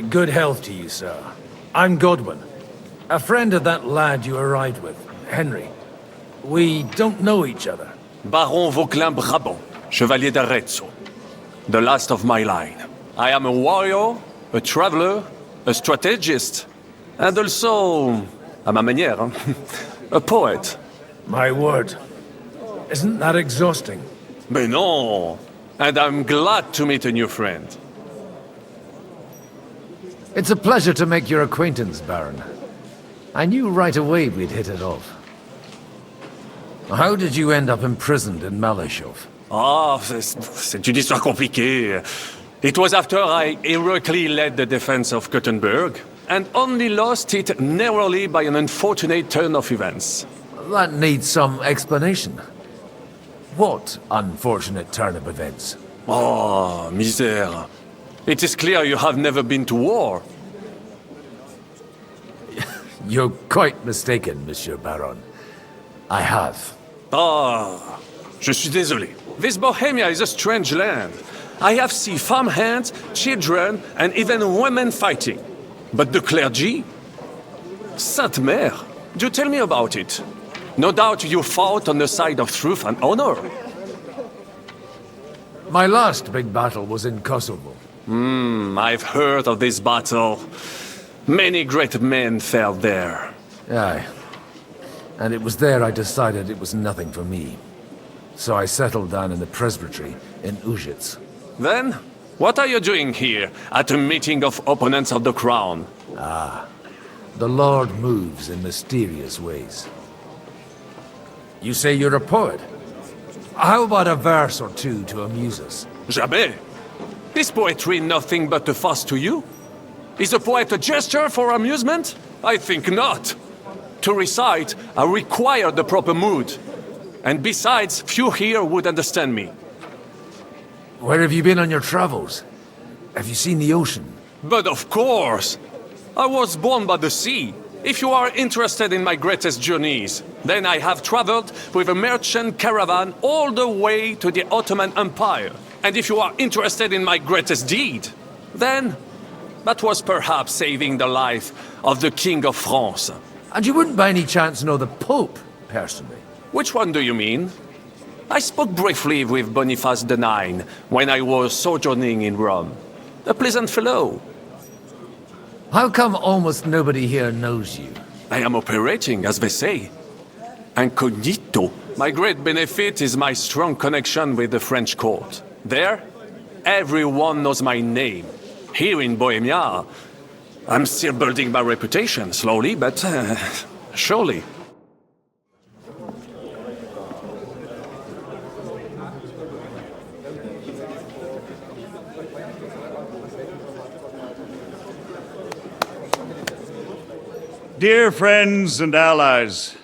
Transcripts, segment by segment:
Good health to you, sir. I'm Godwin, a friend of that lad you arrived with, Henry. We don't know each other. Baron Vauquelin Brabant, Chevalier d'Arezzo. The last of my line. I am a warrior, a traveler, a strategist, and also, à ma manière, a poet. My word. Isn't that exhausting? Mais non! And I'm glad to meet a new friend. It's a pleasure to make your acquaintance, Baron. I knew right away we'd hit it off. How did you end up imprisoned in Malashov? Ah, c'est une histoire compliquée. It was after I heroically led the defense of Gothenburg, and only lost it narrowly by an unfortunate turn of events. That needs some explanation. What unfortunate turn of events? Oh, misère. It is clear you have never been to war. You're quite mistaken, Monsieur Baron. I have. Ah, je suis désolé. This Bohemia is a strange land. I have seen farmhands, children, and even women fighting. But the clergy? Sainte Mère, do tell me about it. No doubt you fought on the side of truth and honor. My last big battle was in Kosovo. I've heard of this battle. Many great men fell there. Aye. And it was there I decided it was nothing for me. So I settled down in the presbytery in Ujits. Then, what are you doing here at a meeting of opponents of the crown? The Lord moves in mysterious ways. You say you're a poet? How about a verse or two to amuse us? Jamais. Is poetry nothing but a fuss to you? Is a poet a gesture for amusement? I think not. To recite, I require the proper mood. And besides, few here would understand me. Where have you been on your travels? Have you seen the ocean? But of course! I was born by the sea. If you are interested in my greatest journeys, then I have traveled with a merchant caravan all the way to the Ottoman Empire. And if you are interested in my greatest deed, then that was perhaps saving the life of the King of France. And you wouldn't by any chance know the Pope, personally? Which one do you mean? I spoke briefly with Boniface IX when I was sojourning in Rome. A pleasant fellow. How come almost nobody here knows you? I am operating, as they say. Incognito. My great benefit is my strong connection with the French court. There, everyone knows my name. Here in Bohemia, I'm still building my reputation, slowly, but surely. Dear friends and allies,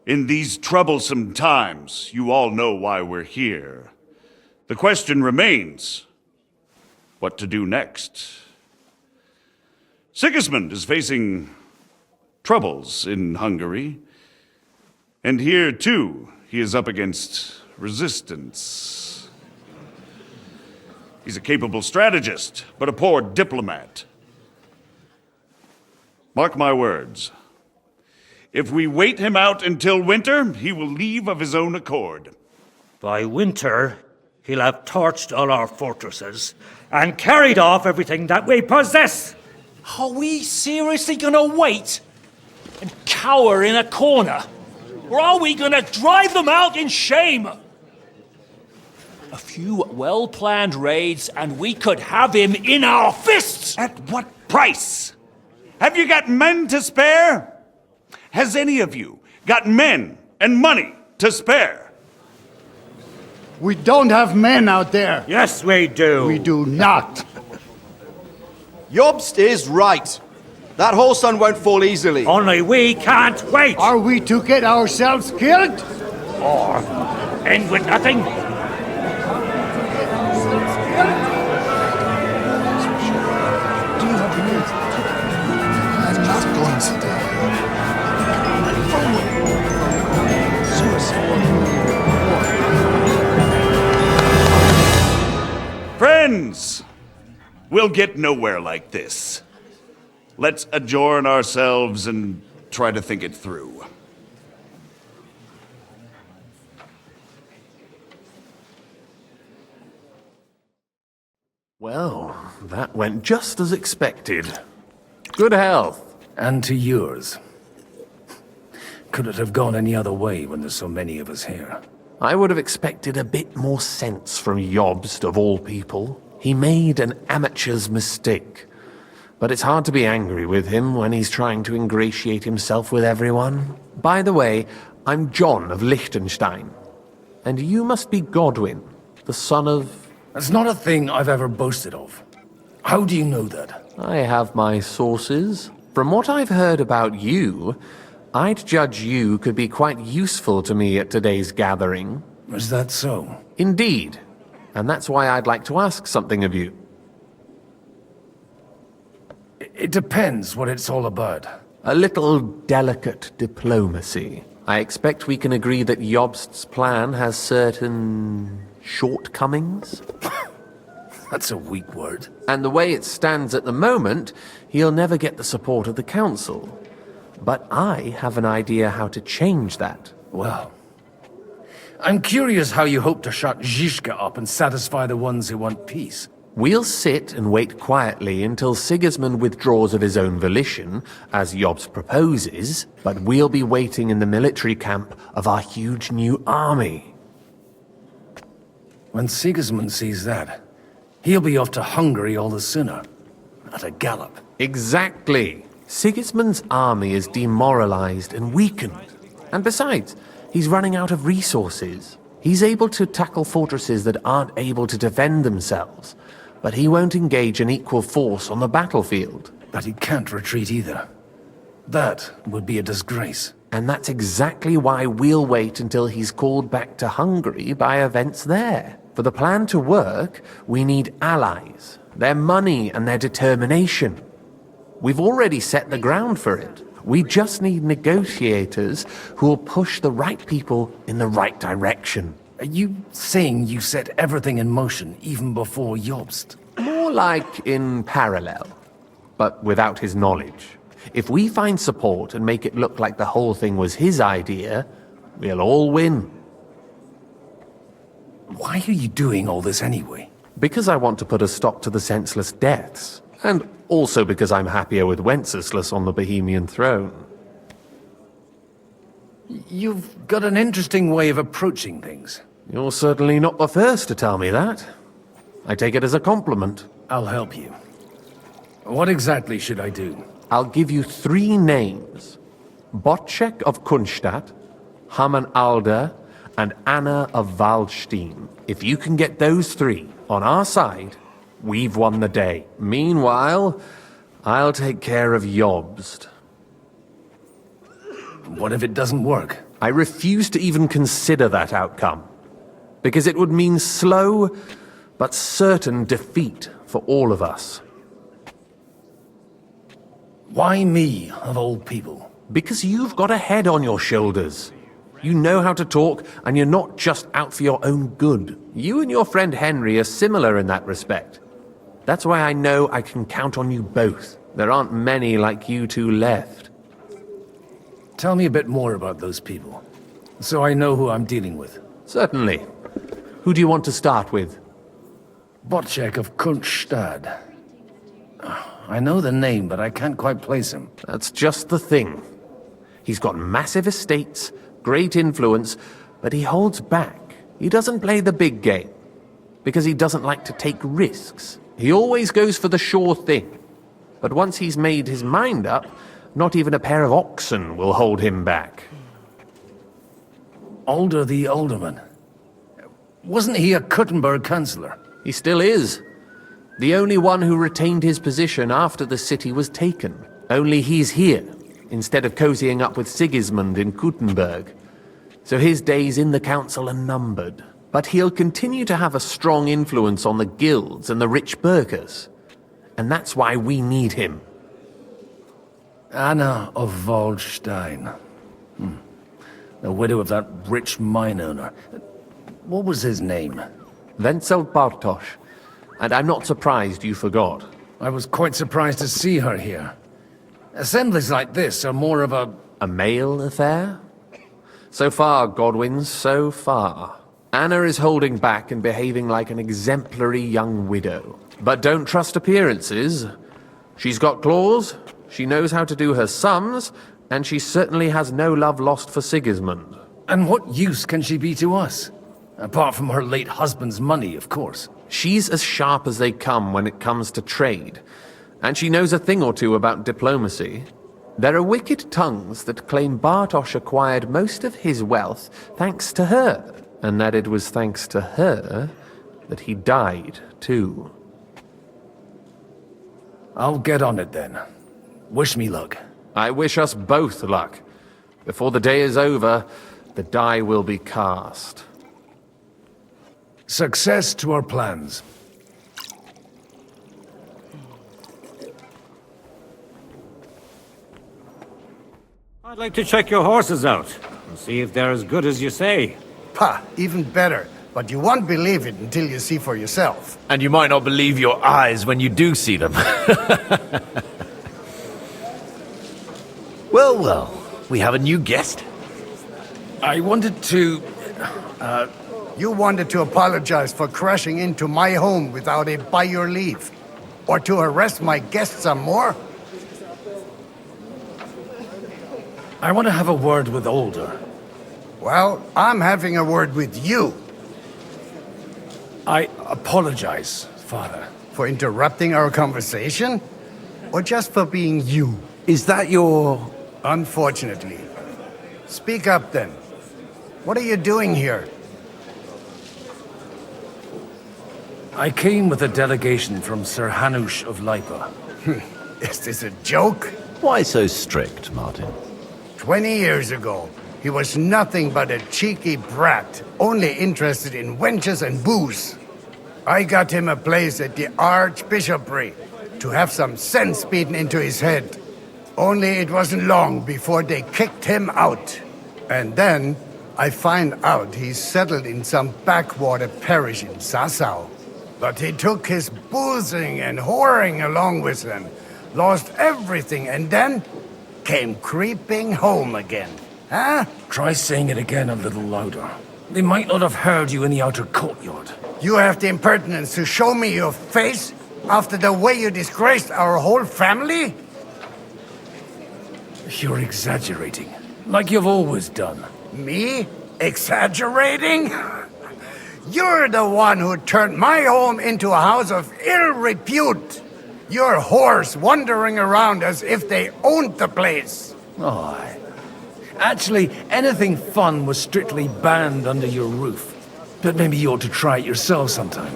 in these troublesome times, you all know why we're here. The question remains, what to do next? Sigismund is facing troubles in Hungary, and here, too, he is up against resistance. He's a capable strategist, but a poor diplomat. Mark my words. If we wait him out until winter, he will leave of his own accord. By winter, he'll have torched all our fortresses and carried off everything that we possess. Are we seriously gonna wait and cower in a corner? Or are we gonna drive them out in shame? A few well-planned raids and we could have him in our fists! At what price? Have you got men to spare? Has any of you got men and money to spare? We don't have men out there. Yes, we do. We do not. Jobst is right. That whole sun won't fall easily. Only we can't wait. Are we to get ourselves killed? Or end with nothing. I'm not going to die. Friends, We'll get nowhere like this. Let's adjourn ourselves and try to think it through. Well, that went just as expected. Good health. And to yours. Could it have gone any other way when there's so many of us here? I would have expected a bit more sense from Jobst of all people. He made an amateur's mistake. But it's hard to be angry with him when he's trying to ingratiate himself with everyone. By the way, I'm John of Liechtenstein. And you must be Godwin, the son of... That's not a thing I've ever boasted of. How do you know that? I have my sources. From what I've heard about you, I'd judge you could be quite useful to me at today's gathering. Is that so? Indeed. And that's why I'd like to ask something of you. It depends what it's all about. A little delicate diplomacy. I expect we can agree that Jobst's plan has certain... shortcomings? That's a weak word. And the way it stands at the moment, he'll never get the support of the council. But I have an idea how to change that. Well, I'm curious how you hope to shut Zizka up and satisfy the ones who want peace. We'll sit and wait quietly until Sigismund withdraws of his own volition, as Jobst proposes, but we'll be waiting in the military camp of our huge new army. When Sigismund sees that, he'll be off to Hungary all the sooner. At a gallop. Exactly. Sigismund's army is demoralized and weakened. And besides, he's running out of resources. He's able to tackle fortresses that aren't able to defend themselves, but he won't engage an equal force on the battlefield. But he can't retreat either. That would be a disgrace. And that's exactly why we'll wait until he's called back to Hungary by events there. For the plan to work, we need allies, their money and their determination. We've already set the ground for it. We just need negotiators who will push the right people in the right direction. Are you saying you set everything in motion even before Jobst? More like in parallel, but without his knowledge. If we find support and make it look like the whole thing was his idea, we'll all win. Why are you doing all this anyway? Because I want to put a stop to the senseless deaths. And also because I'm happier with Wenceslas on the Bohemian throne. You've got an interesting way of approaching things. You're certainly not the first to tell me that. I take it as a compliment. I'll help you. What exactly should I do? I'll give you 3 names. Botchek of Kunstadt, Haman Alder, and Anna of Waldstein. If you can get those 3 on our side, we've won the day. Meanwhile, I'll take care of Jobst. What if it doesn't work? I refuse to even consider that outcome, because it would mean slow but certain defeat for all of us. Why me, of all people? Because you've got a head on your shoulders. You know how to talk, and you're not just out for your own good. You and your friend Henry are similar in that respect. That's why I know I can count on you both. There aren't many like you two left. Tell me a bit more about those people, so I know who I'm dealing with. Certainly. Who do you want to start with? Botchek of Kunststadt. I know the name, but I can't quite place him. That's just the thing. He's got massive estates, great influence, but he holds back. He doesn't play the big game, because he doesn't like to take risks. He always goes for the sure thing. But once he's made his mind up, not even a pair of oxen will hold him back. Alder the Alderman. Wasn't he a Kuttenberg councillor? He still is. The only one who retained his position after the city was taken. Only he's here, instead of cozying up with Sigismund in Kuttenberg. So his days in the council are numbered. But he'll continue to have a strong influence on the guilds and the rich burghers. And that's why we need him. Anna of Waldstein. The widow of that rich mine owner. What was his name? Wenzel Bartosz. and I'm not surprised you forgot. I was quite surprised to see her here. Assemblies like this are more of A male affair? So far, Godwin, so far. Anna is holding back and behaving like an exemplary young widow. But don't trust appearances. She's got claws, she knows how to do her sums, and she certainly has no love lost for Sigismund. And what use can she be to us? Apart from her late husband's money, of course. She's as sharp as they come when it comes to trade, and she knows a thing or two about diplomacy. There are wicked tongues that claim Bartosz acquired most of his wealth thanks to her, and that it was thanks to her that he died, too. I'll get on it then. Wish me luck. I wish us both luck. Before the day is over, the die will be cast. Success to our plans. I'd like to check your horses out and see if they're as good as you say. Pah, even better. But you won't believe it until you see for yourself. And you might not believe your eyes when you do see them. Well, well, we have a new guest. I wanted to... You wanted to apologize for crashing into my home without a by your leave. Or to harass my guests some more. I want to have a word with Older. Well, I'm having a word with you. I apologize, Father. For interrupting our conversation? Or just for being you? Is that your... Unfortunately. Speak up then. What are you doing here? I came with a delegation from Sir Hanush of Lipa. Is this a joke? Why so strict, Martin? 20 years ago, he was nothing but a cheeky brat, only interested in wenches and booze. I got him a place at the Archbishopric to have some sense beaten into his head. Only it wasn't long before they kicked him out. And then I find out he's settled in some backwater parish in Sassau. But he took his boozing and whoring along with him, lost everything, and then came creeping home again. Huh? Try saying it again a little louder. They might not have heard you in the outer courtyard. You have the impertinence to show me your face after the way you disgraced our whole family? You're exaggerating, like you've always done. Me? Exaggerating? You're the one who turned my home into a house of ill repute. Your whores wandering around as if they owned the place. Oh, actually, anything fun was strictly banned under your roof. But maybe you ought to try it yourself sometime.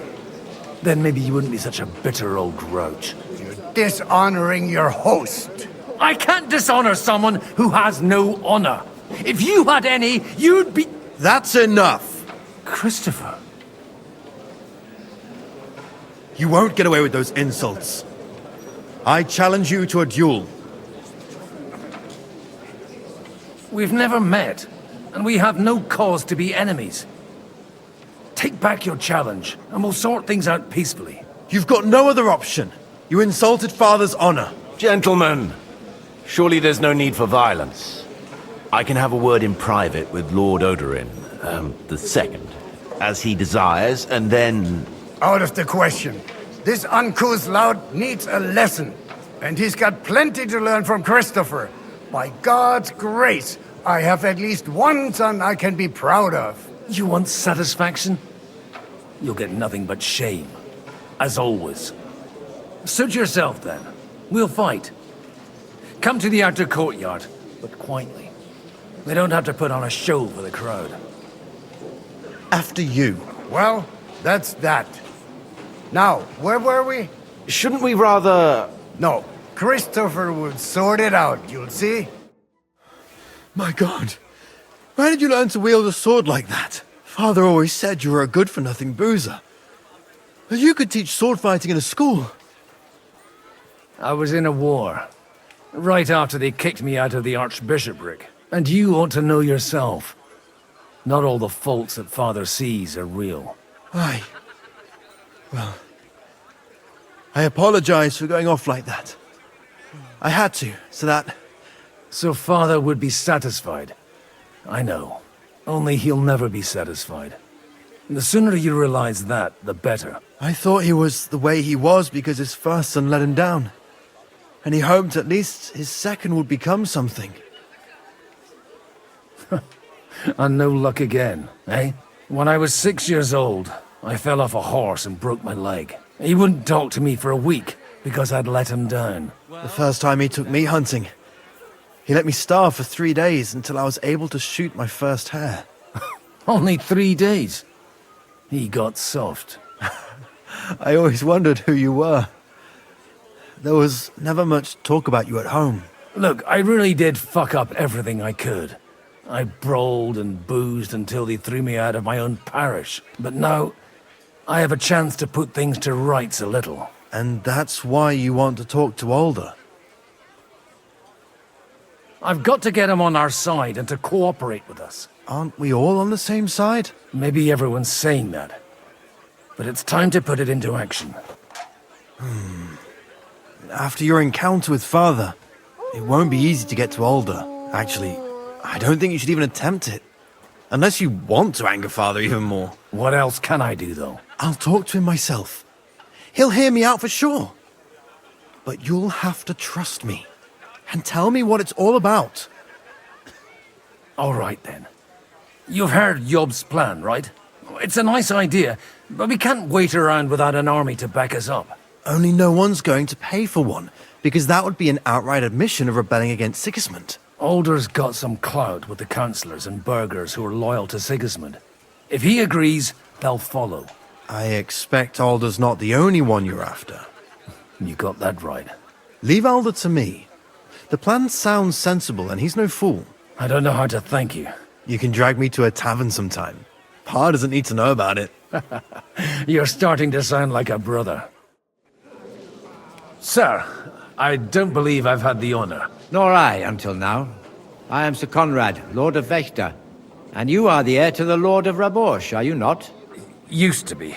Then maybe you wouldn't be such a bitter old grouch. You're dishonoring your host. I can't dishonor someone who has no honor. If you had any, you'd be... That's enough! Christopher. You won't get away with those insults. I challenge you to a duel. We've never met, and we have no cause to be enemies. Take back your challenge, and we'll sort things out peacefully. You've got no other option. You insulted Father's honor. Gentlemen, surely there's no need for violence. I can have a word in private with Lord Odorin, the second, as he desires, and then... Out of the question. This uncouth lout needs a lesson, and he's got plenty to learn from Christopher. By God's grace, I have at least one son I can be proud of. You want satisfaction? You'll get nothing but shame. As always. Suit yourself, then. We'll fight. Come to the outer courtyard, but quietly. We don't have to put on a show for the crowd. After you. Well, that's that. Now, where were we? Shouldn't we rather... No, Christopher will sort it out, you'll see. My God. Where did you learn to wield a sword like that? Father always said you were a good-for-nothing boozer. But you could teach sword fighting in a school. I was in a war. Right after they kicked me out of the Archbishopric. And you ought to know yourself. Not all the faults that Father sees are real. Aye. Well, I apologize for going off like that. I had to, so that... So Father would be satisfied. I know. Only he'll never be satisfied. The sooner you realize that, the better. I thought he was the way he was because his first son let him down. And he hoped at least his second would become something. And no luck again, eh? When I was 6 years old, I fell off a horse and broke my leg. He wouldn't talk to me for a week because I'd let him down. The first time he took me hunting, he let me starve for 3 days until I was able to shoot my first hare. Only 3 days. He got soft. I always wondered who you were. There was never much talk about you at home. Look, I really did fuck up everything I could. I brawled and boozed until they threw me out of my own parish. But now, I have a chance to put things to rights a little. And that's why you want to talk to Alder. I've got to get him on our side and to cooperate with us. Aren't we all on the same side? Maybe everyone's saying that. But it's time to put it into action. After your encounter with Father, it won't be easy to get to Alder. Actually, I don't think you should even attempt it. Unless you want to anger Father even more. What else can I do, though? I'll talk to him myself. He'll hear me out for sure. But you'll have to trust me. And tell me what it's all about. All right, then. You've heard Yob's plan, right? It's a nice idea, but we can't wait around without an army to back us up. Only no one's going to pay for one, because that would be an outright admission of rebelling against Sigismund. Alder's got some clout with the councillors and burghers who are loyal to Sigismund. If he agrees, they'll follow. I expect Alder's not the only one you're after. You got that right. Leave Alder to me. The plan sounds sensible, and he's no fool. I don't know how to thank you. You can drag me to a tavern sometime. Pa doesn't need to know about it. You're starting to sound like a brother. Sir, I don't believe I've had the honor. Nor I, until now. I am Sir Conrad, Lord of Wächter. And you are the heir to the Lord of Raborsch, are you not? Used to be.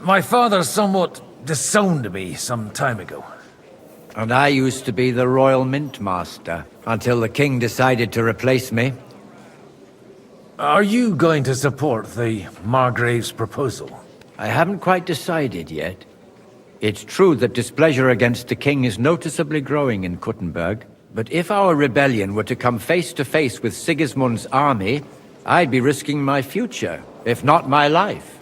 My father somewhat disowned me some time ago. And I used to be the Royal Mint Master, until the King decided to replace me. Are you going to support the Margrave's proposal? I haven't quite decided yet. It's true that displeasure against the King is noticeably growing in Kuttenberg, but if our rebellion were to come face to face with Sigismund's army, I'd be risking my future, if not my life.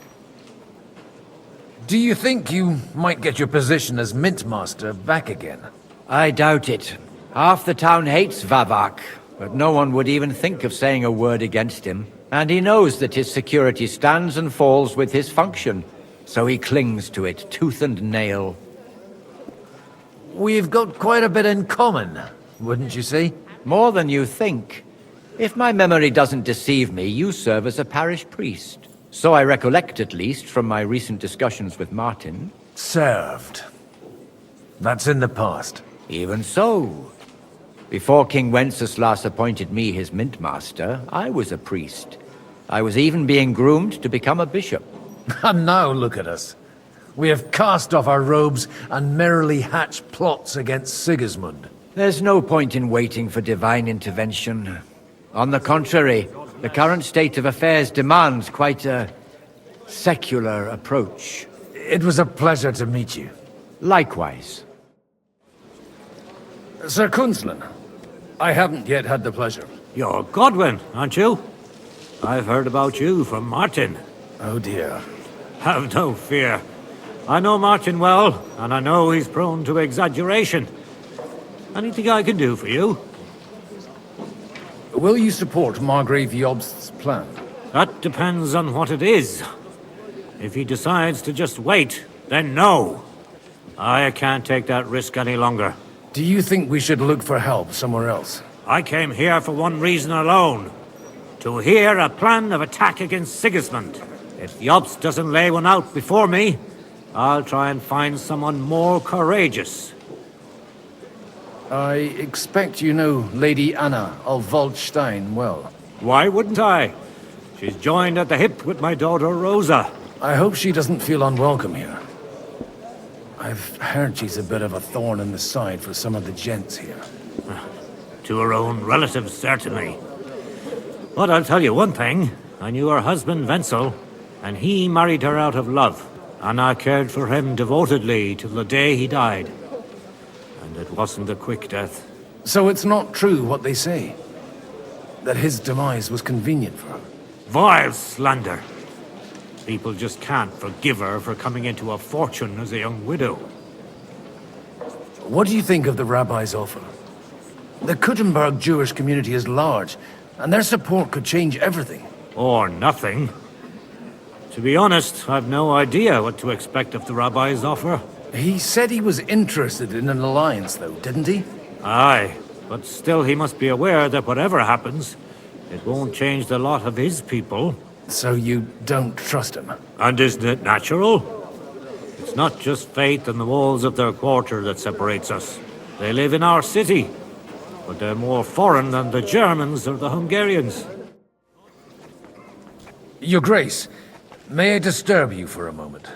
Do you think you might get your position as Mint Master back again? I doubt it. Half the town hates Vavak, but no one would even think of saying a word against him. And he knows that his security stands and falls with his function, so he clings to it tooth and nail. We've got quite a bit in common, wouldn't you say? More than you think. If my memory doesn't deceive me, you serve as a parish priest. So I recollect, at least, from my recent discussions with Martin. Served. That's in the past. Even so. Before King Wenceslas appointed me his mint master, I was a priest. I was even being groomed to become a bishop. And now look at us. We have cast off our robes and merrily hatched plots against Sigismund. There's no point in waiting for divine intervention. On the contrary, the current state of affairs demands quite a secular approach. It was a pleasure to meet you. Likewise. Sir Kunzlin, I haven't yet had the pleasure. You're Godwin, aren't you? I've heard about you from Martin. Oh dear. Have no fear. I know Martin well, and I know he's prone to exaggeration. Anything I can do for you? Will you support Margrave Jobst's plan? That depends on what it is. If he decides to just wait, then no. I can't take that risk any longer. Do you think we should look for help somewhere else? I came here for one reason alone. To hear a plan of attack against Sigismund. If Jobst doesn't lay one out before me, I'll try and find someone more courageous. I expect you know Lady Anna of Waldstein well. Why wouldn't I? She's joined at the hip with my daughter Rosa. I hope she doesn't feel unwelcome here. I've heard she's a bit of a thorn in the side for some of the gents here. To her own relatives, certainly. But I'll tell you one thing. I knew her husband, Wenzel, and he married her out of love. And I cared for him devotedly till the day he died. And it wasn't a quick death. So it's not true what they say? That his demise was convenient for her? Vile slander. People just can't forgive her for coming into a fortune as a young widow. What do you think of the rabbi's offer? The Kuttenberg Jewish community is large, and their support could change everything. Or nothing. To be honest, I've no idea what to expect of the rabbi's offer. He said he was interested in an alliance, though, didn't he? Aye, but still he must be aware that whatever happens, it won't change the lot of his people. So you don't trust him? And isn't it natural? It's not just faith in the walls of their quarter that separates us. They live in our city, but they're more foreign than the Germans or the Hungarians. Your Grace, may I disturb you for a moment?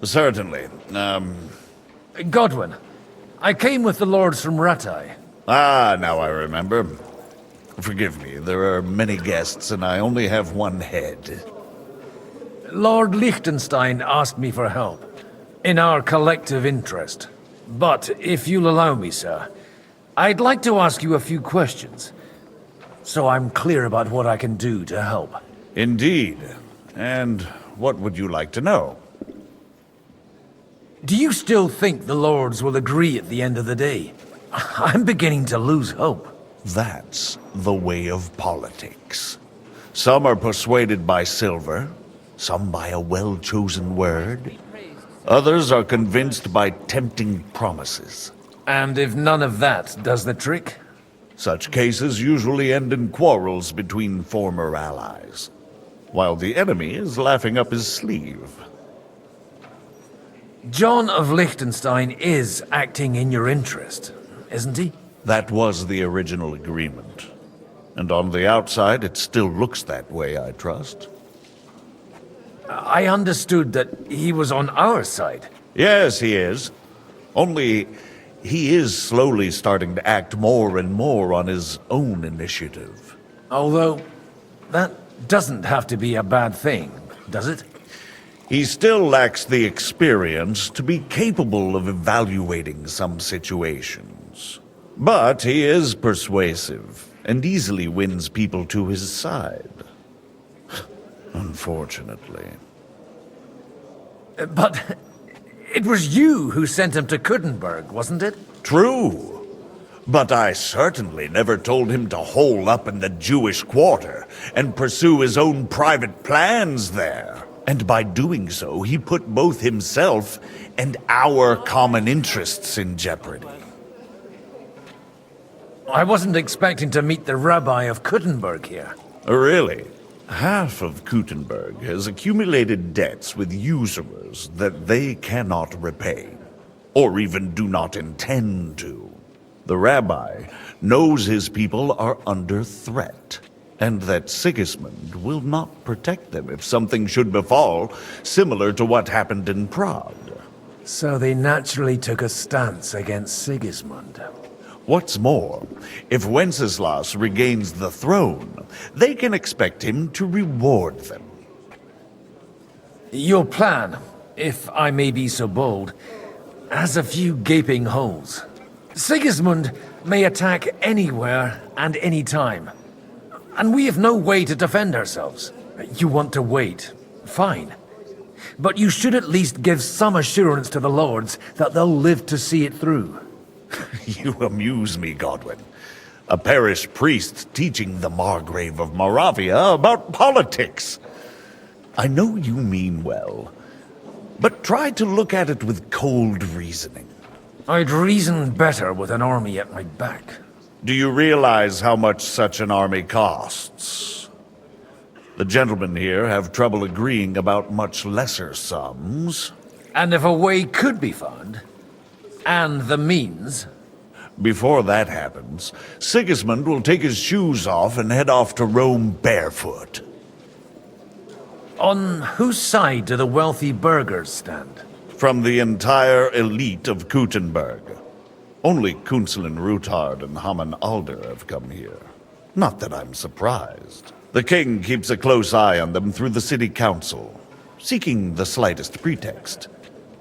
Certainly. Godwin, I came with the lords from Rattay. Ah, now I remember. Forgive me, there are many guests, and I only have one head. Lord Liechtenstein asked me for help, in our collective interest. But, if you'll allow me, sir, I'd like to ask you a few questions, so I'm clear about what I can do to help. Indeed. And what would you like to know? Do you still think the lords will agree at the end of the day? I'm beginning to lose hope. That's the way of politics. Some are persuaded by silver, some by a well-chosen word. Others are convinced by tempting promises. And if none of that does the trick? Such cases usually end in quarrels between former allies, while the enemy is laughing up his sleeve. John of Liechtenstein is acting in your interest, isn't he? That was the original agreement. And on the outside, it still looks that way, I trust. I understood that he was on our side. Yes, he is. Only, he is slowly starting to act more and more on his own initiative. Although, that doesn't have to be a bad thing, does it? He still lacks the experience to be capable of evaluating some situations. But he is persuasive, and easily wins people to his side. Unfortunately. But it was you who sent him to Kuttenberg, wasn't it? True. But I certainly never told him to hole up in the Jewish quarter and pursue his own private plans there. And by doing so, he put both himself and our common interests in jeopardy. I wasn't expecting to meet the rabbi of Kuttenberg here. Really? Half of Kuttenberg has accumulated debts with usurers that they cannot repay, or even do not intend to. The rabbi knows his people are under threat, and that Sigismund will not protect them if something should befall, similar to what happened in Prague. So they naturally took a stance against Sigismund. What's more, if Wenceslas regains the throne, they can expect him to reward them. Your plan, if I may be so bold, has a few gaping holes. Sigismund may attack anywhere and any time, and we have no way to defend ourselves. You want to wait, fine. But you should at least give some assurance to the lords that they'll live to see it through. You amuse me, Godwin. A parish priest teaching the Margrave of Moravia about politics. I know you mean well, but try to look at it with cold reasoning. I'd reason better with an army at my back. Do you realize how much such an army costs? The gentlemen here have trouble agreeing about much lesser sums. And if a way could be found, and the means... Before that happens, Sigismund will take his shoes off and head off to Rome barefoot. On whose side do the wealthy burghers stand? from the entire elite of Kuttenberg. Only Kunzelin Rutard and Haman Alder have come here. Not that I'm surprised. The king keeps a close eye on them through the city council, seeking the slightest pretext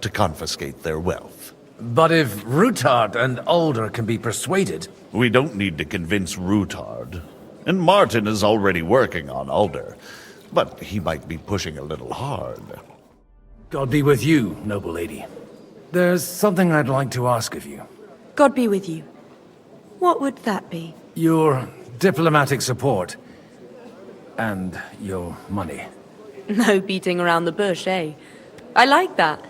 to confiscate their wealth. But if Rutard and Alder can be persuaded... We don't need to convince Rutard. And Martin is already working on Alder. But he might be pushing a little hard. God be with you, noble lady. There's something I'd like to ask of you. God be with you. What would that be? Your diplomatic support. And your money. No beating around the bush, eh? I like that.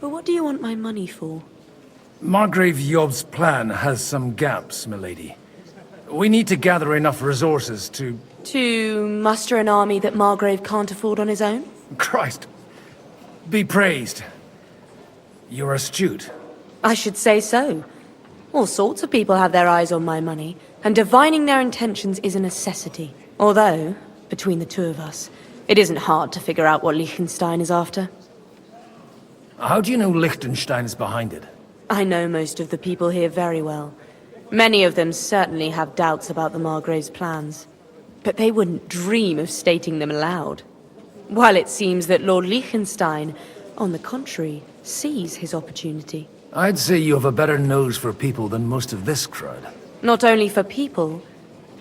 But what do you want my money for? Margrave Yob's plan has some gaps, milady. We need to gather enough resources to... To muster an army that Margrave can't afford on his own? Christ. Be praised. You're astute. I should say so. All sorts of people have their eyes on my money, and divining their intentions is a necessity. Although, between the two of us, it isn't hard to figure out what Liechtenstein is after. How do you know Liechtenstein is behind it? I know most of the people here very well. Many of them certainly have doubts about the Margrave's plans. But they wouldn't dream of stating them aloud. While it seems that Lord Liechtenstein, on the contrary, sees his opportunity. I'd say you have a better nose for people than most of this crowd. Not only for people,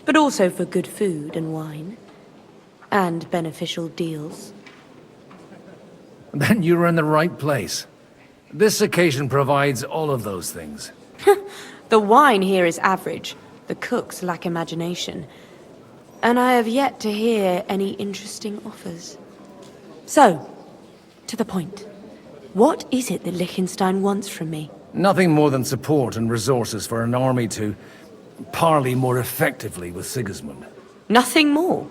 but also for good food and wine. And beneficial deals. Then you're in the right place. This occasion provides all of those things. The wine here is average. The cooks lack imagination. And I have yet to hear any interesting offers. So, to the point. What is it that Liechtenstein wants from me? Nothing more than support and resources for an army to parley more effectively with Sigismund. Nothing more?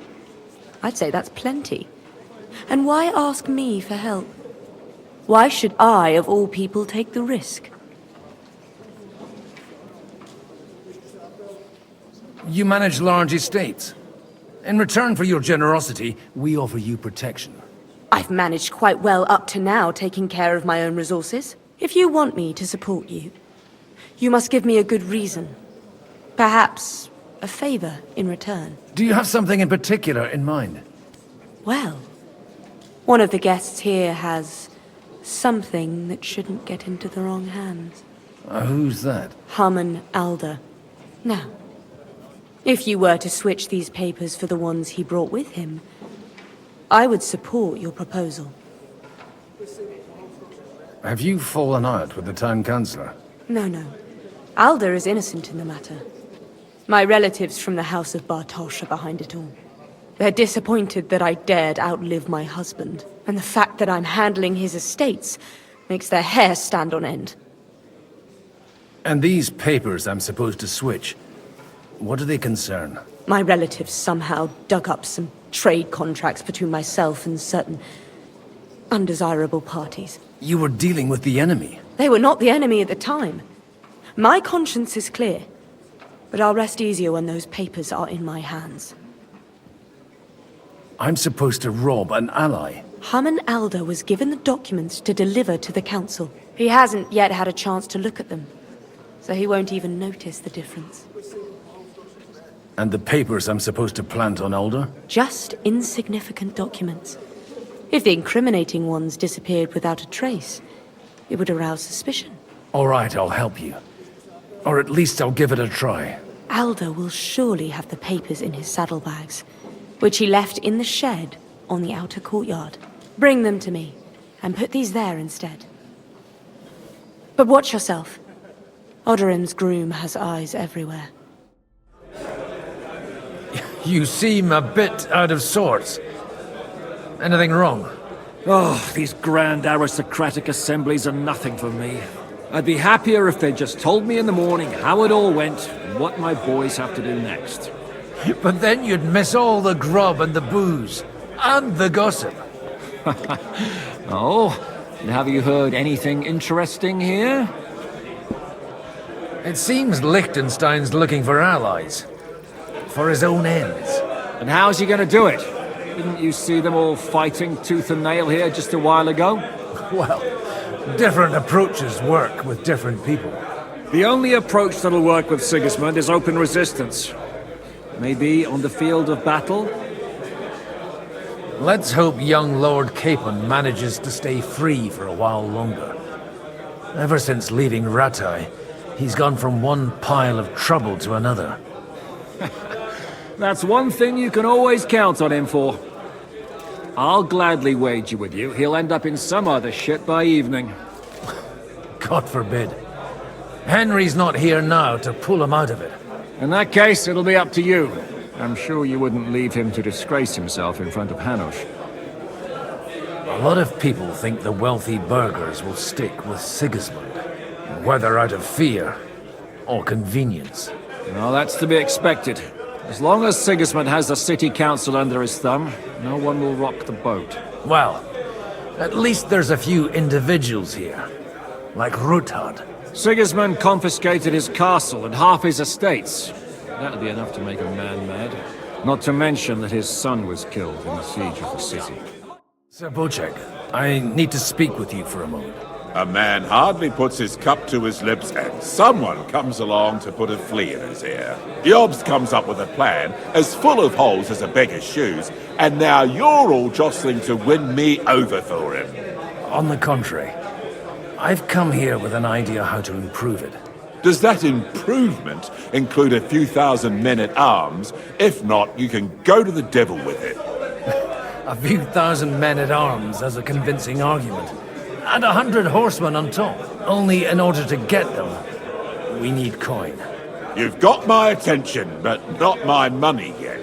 I'd say that's plenty. And why ask me for help? Why should I, of all people, take the risk? You manage large estates. In return for your generosity, we offer you protection. I've managed quite well up to now, taking care of my own resources. If you want me to support you, you must give me a good reason. Perhaps a favor in return. Do you have something in particular in mind? Well, one of the guests here has something that shouldn't get into the wrong hands. Who's that? Haman Alder. Now, if you were to switch these papers for the ones he brought with him, I would support your proposal. Have you fallen out with the town councillor? No. Alder is innocent in the matter. My relatives from the House of Bartosz are behind it all. They're disappointed that I dared outlive my husband, and the fact that I'm handling his estates makes their hair stand on end. And these papers I'm supposed to switch, what do they concern? My relatives somehow dug up some trade contracts between myself and certain undesirable parties. You were dealing with the enemy. They were not the enemy at the time. My conscience is clear, but I'll rest easier when those papers are in my hands. I'm supposed to rob an ally. Haman Alder was given the documents to deliver to the council. He hasn't yet had a chance to look at them, so he won't even notice the difference. And the papers I'm supposed to plant on Alder? Just insignificant documents. If the incriminating ones disappeared without a trace, it would arouse suspicion. All right, I'll help you. Or at least I'll give it a try. Alder will surely have the papers in his saddlebags, which he left in the shed on the outer courtyard. Bring them to me, and put these there instead. But watch yourself. Odorim's groom has eyes everywhere. You seem a bit out of sorts. Anything wrong? Oh, these grand aristocratic assemblies are nothing for me. I'd be happier if they just told me in the morning how it all went and what my boys have to do next. But then you'd miss all the grub and the booze, and the gossip. Oh, and have you heard anything interesting here? It seems Liechtenstein's looking for allies. For his own ends. And how's he going to do it? Didn't you see them all fighting tooth and nail here just a while ago? Well, Different approaches work with different people. The only approach that'll work with Sigismund is open resistance. Maybe on the field of battle? Let's hope young Lord Capon manages to stay free for a while longer. Ever since leaving Rattay, he's gone from one pile of trouble to another. That's one thing you can always count on him for. I'll gladly wager with you he'll end up in some other shit by evening. God forbid. Henry's not here now to pull him out of it. In that case, it'll be up to you. I'm sure you wouldn't leave him to disgrace himself in front of Hanush. A lot of people think the wealthy burghers will stick with Sigismund, whether out of fear or convenience. Well, that's to be expected. As long as Sigismund has the city council under his thumb, no one will rock the boat. Well, at least there's a few individuals here, like Ruthard. Sigismund confiscated his castle and half his estates. That'd be enough to make a man mad. Not to mention that his son was killed in the siege of the city. Sir Bocek, I need to speak with you for a moment. A man hardly puts his cup to his lips and someone comes along to put a flea in his ear. Yobs comes up with a plan as full of holes as a beggar's shoes, and now you're all jostling to win me over for him. On the contrary, I've come here with an idea how to improve it. Does that improvement include a few thousand men-at-arms? If not, you can go to the devil with it. A few thousand men-at-arms as a convincing argument. And 100 horsemen on top. Only in order to get them, we need coin. You've got my attention, but not my money yet.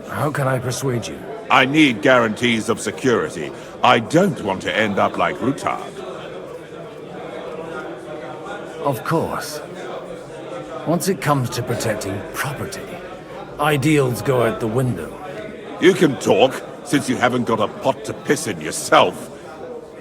How can I persuade you? I need guarantees of security. I don't want to end up like Ruthard. Of course. Once it comes to protecting property, ideals go out the window. You can talk, since you haven't got a pot to piss in yourself.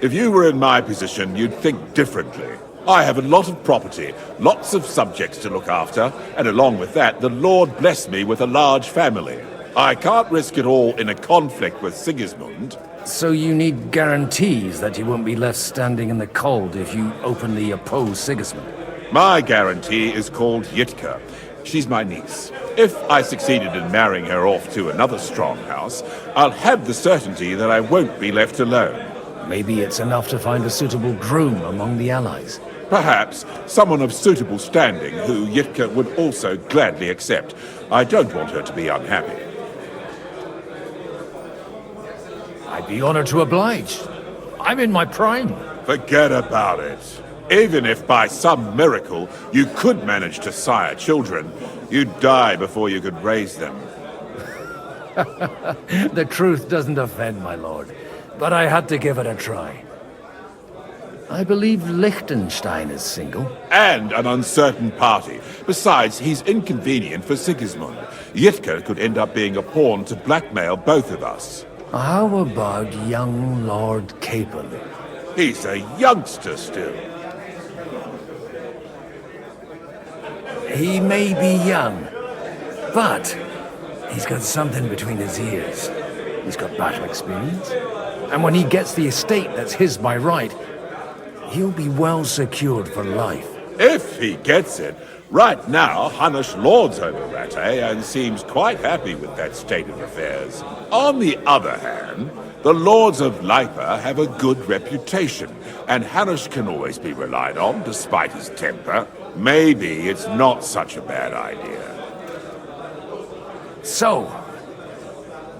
If you were in my position, you'd think differently. I have a lot of property, lots of subjects to look after, and along with that, the Lord blessed me with a large family. I can't risk it all in a conflict with Sigismund. So you need guarantees that you won't be left standing in the cold if you openly oppose Sigismund? My guarantee is called Yitka. She's my niece. If I succeeded in marrying her off to another strong house, I'll have the certainty that I won't be left alone. Maybe it's enough to find a suitable groom among the allies. Perhaps someone of suitable standing who Yitka would also gladly accept. I don't want her to be unhappy. I'd be honored to oblige. I'm in my prime. Forget about it. Even if by some miracle you could manage to sire children, you'd die before you could raise them. The truth doesn't offend, my lord, but I had to give it a try. I believe Liechtenstein is single. And an uncertain party. Besides, he's inconvenient for Sigismund. Yitka could end up being a pawn to blackmail both of us. How about young Lord Capon? He's a youngster still. He may be young, but he's got something between his ears. He's got battle experience. And when he gets the estate that's his by right, he'll be well secured for life. If he gets it. Right now, Hanush lords over Rattay and seems quite happy with that state of affairs. On the other hand, the lords of Lipa have a good reputation, and Hanush can always be relied on despite his temper. Maybe it's not such a bad idea. So,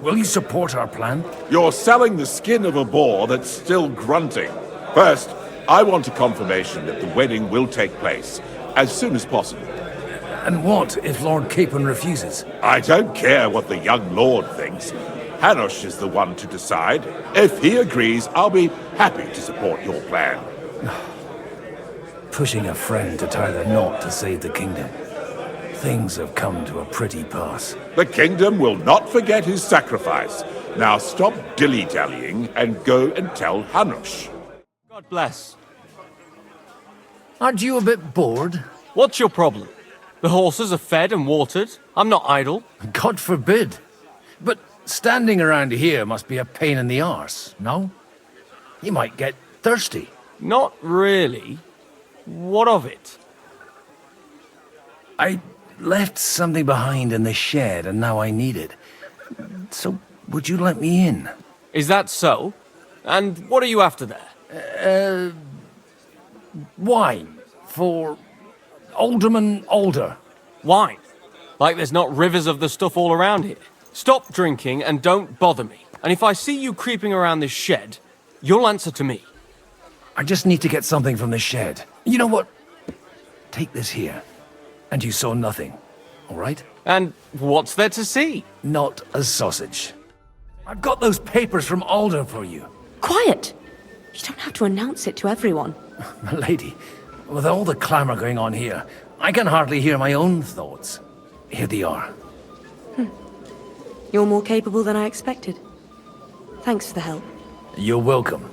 will you support our plan? You're selling the skin of a boar that's still grunting. First, I want a confirmation that the wedding will take place as soon as possible. And what if Lord Capon refuses? I don't care what the young lord thinks. Hanush is the one to decide. If he agrees, I'll be happy to support your plan. Pushing a friend to tie the knot to save the kingdom. Things have come to a pretty pass. The kingdom will not forget his sacrifice. Now stop dilly-dallying and go and tell Hanush. God bless. Aren't you a bit bored? What's your problem? The horses are fed and watered. I'm not idle. God forbid. But standing around here must be a pain in the arse, no? You might get Thirsty? Not really. What of it? I left something behind in the shed, and now I need it. So, would you let me in? Is that so? And what are you after there? Wine. For Alderman Alder. Wine? Like there's not rivers of the stuff all around here. Stop drinking and don't bother me. And if I see you creeping around this shed, you'll answer to me. I just need to get something from the shed. You know what? Take this here. And you saw nothing. All right? And what's there to see? Not a sausage. I've got those papers from Alder for you. Quiet! You don't have to announce it to everyone. My lady, with all the clamor going on here, I can hardly hear my own thoughts. Here they are. You're more capable than I expected. Thanks for the help. You're welcome.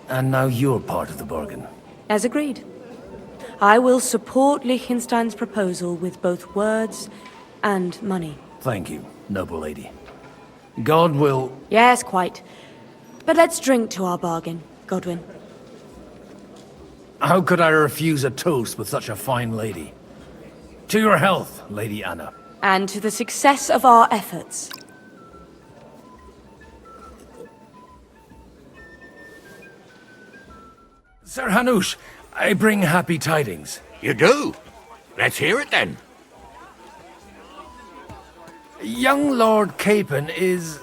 And now you're part of the bargain. As agreed. I will support Liechtenstein's proposal with both words and money. Thank you, noble lady. God will... Yes, quite. But let's drink to our bargain, Godwin. How could I refuse a toast with such a fine lady? To your health, Lady Anna. And to the success of our efforts. Sir Hanush, I bring happy tidings. You do? Let's hear it then. Young Lord Capon is